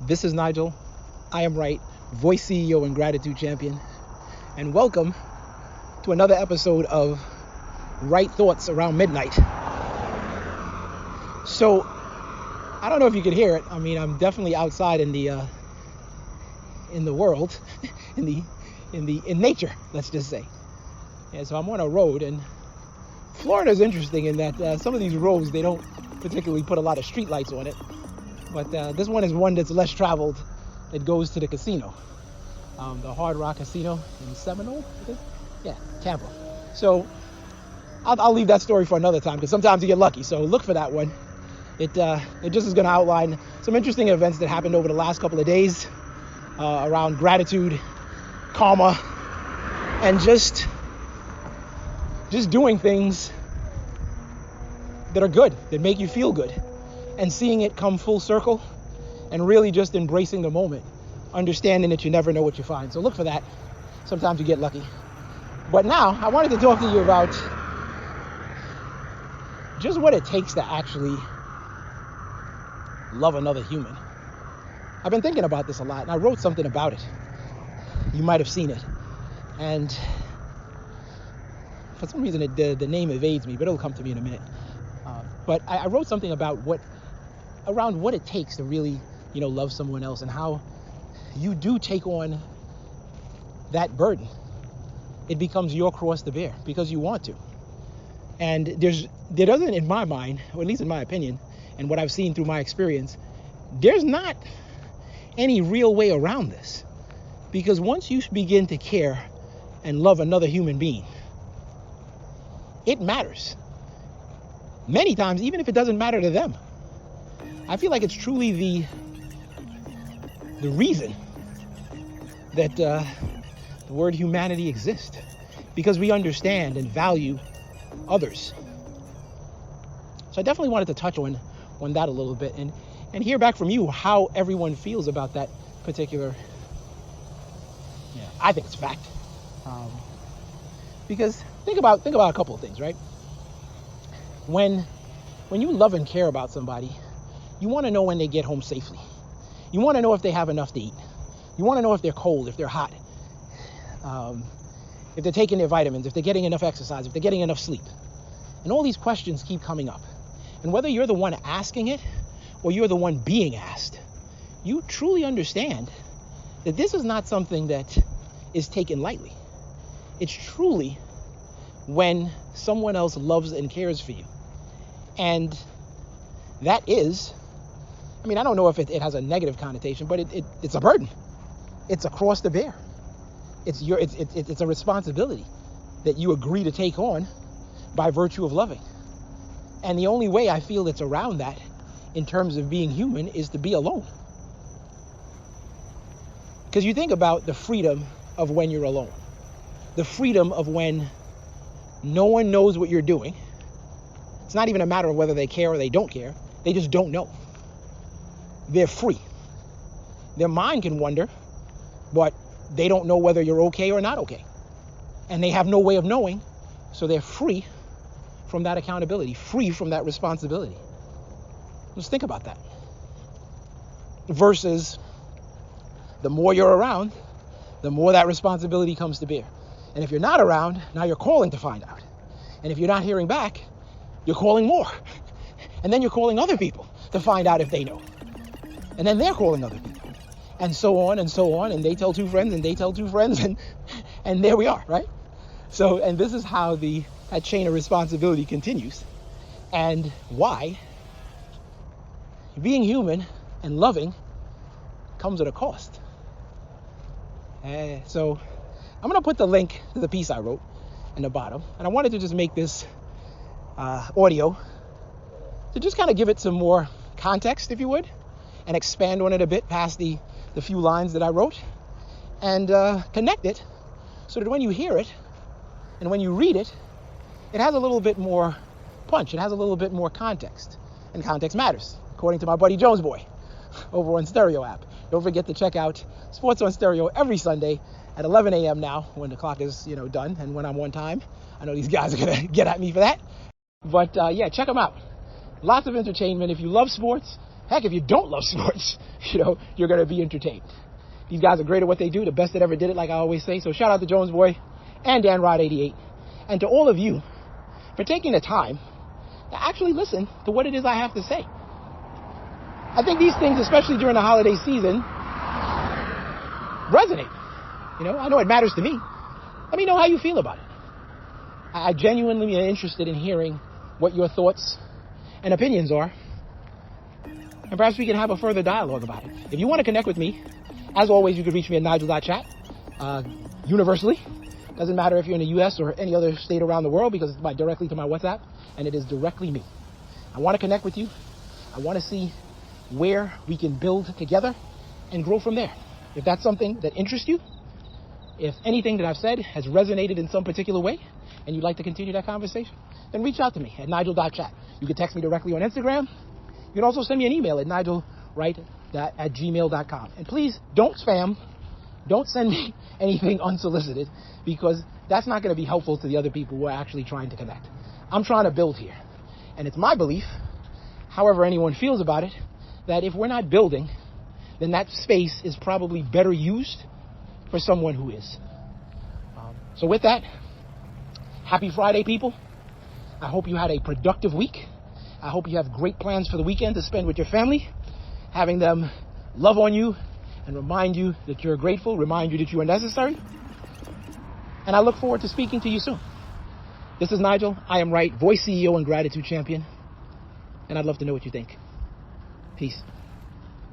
This is Nigel. I am right, voice CEO and gratitude champion. And welcome to another episode of Right Thoughts Around Midnight. So, I don't know if you could hear it. I mean, I'm definitely outside in the world, in nature, let's just say. And so I'm on a road, and Florida is interesting in that some of these roads, they don't particularly put a lot of street lights on it. But this one is one that's less traveled. It goes to the casino, the Hard Rock Casino in Seminole, I think. Yeah, Tampa. So I'll leave that story for another time, because sometimes you get lucky. So look for that one. It just is going to outline some interesting events that happened over the last couple of days around gratitude, karma, and just doing things that are good, that make you feel good, and seeing it come full circle, and really just embracing the moment, understanding that you never know what you find. So look for that. Sometimes you get lucky. But now I wanted to talk to you about just what it takes to actually love another human. I've been thinking about this a lot, and I wrote something about it. You might have seen it. And for some reason, the name evades me, but it'll come to me in a minute. But I wrote something about around what it takes to really, love someone else, and how you do take on that burden. It becomes your cross to bear because you want to. And there doesn't, in my mind, or at least in my opinion, and what I've seen through my experience, there's not any real way around this. Because once you begin to care and love another human being, it matters. Many times, even if it doesn't matter to them. I feel like it's truly the reason that the word humanity exists, because we understand and value others. So I definitely wanted to touch on that a little bit and hear back from you how everyone feels about that particular, I think it's fact. Because think about a couple of things, right? When you love and care about somebody, you want to know when they get home safely. You want to know if they have enough to eat. You want to know if they're cold, if they're hot, if they're taking their vitamins, if they're getting enough exercise, if they're getting enough sleep. And all these questions keep coming up. And whether you're the one asking it or you're the one being asked, you truly understand that this is not something that is taken lightly. It's truly when someone else loves and cares for you. And that is, I don't know if it has a negative connotation, but it's a burden. It's a cross to bear. It's a responsibility that you agree to take on by virtue of loving. And the only way I feel it's around that in terms of being human is to be alone. Because you think about the freedom of when you're alone. The freedom of when no one knows what you're doing. It's not even a matter of whether they care or they don't care. They just don't know. They're free. Their mind can wonder, but they don't know whether you're okay or not okay. And they have no way of knowing, so they're free from that accountability, free from that responsibility. Just think about that. Versus the more you're around, the more that responsibility comes to bear. And if you're not around, now you're calling to find out. And if you're not hearing back, you're calling more. And then you're calling other people to find out if they know. And then they're calling other people. And so on and so on. And they tell two friends and they tell two friends. And there we are, right? So, and this is how that chain of responsibility continues. And why being human and loving comes at a cost. So I'm going to put the link to the piece I wrote in the bottom. And I wanted to just make this audio to just kind of give it some more context, if you would, and expand on it a bit past the few lines that I wrote, and connect it so that when you hear it and when you read it, it has a little bit more punch. It has a little bit more context. And context matters, according to my buddy Jones Boy over on Stereo app. Don't forget to check out Sports on Stereo every Sunday at 11 a.m. now, when the clock is, done, and when I'm on time. I know these guys are going to get at me for that. But, check them out. Lots of entertainment. If you love sports, Heck, if you don't love sports, you're going to be entertained. These guys are great at what they do, the best that ever did it, like I always say. So shout out to Jones Boy and Dan Rod 88, and to all of you for taking the time to actually listen to what it is I have to say. I think these things, especially during the holiday season, resonate. I know it matters to me. Let me know how you feel about it. I genuinely am interested in hearing what your thoughts and opinions are, and perhaps we can have a further dialogue about it. If you want to connect with me, as always, you can reach me at nigel.chat, universally. Doesn't matter if you're in the U.S. or any other state around the world, because it's directly to my WhatsApp, and it is directly me. I want to connect with you. I want to see where we can build together and grow from there. If that's something that interests you, if anything that I've said has resonated in some particular way, and you'd like to continue that conversation, then reach out to me at nigel.chat. You can text me directly on Instagram. You can also send me an email at nigelwright@gmail.com. And please don't spam. Don't send me anything unsolicited, because that's not going to be helpful to the other people who are actually trying to connect. I'm trying to build here. And it's my belief, however anyone feels about it, that if we're not building, then that space is probably better used for someone who is. So with that, happy Friday, people. I hope you had a productive week. I hope you have great plans for the weekend to spend with your family, having them love on you and remind you that you're grateful, remind you that you are necessary. And I look forward to speaking to you soon. This is Nigel. I am Wright, voice CEO and gratitude champion. And I'd love to know what you think. Peace.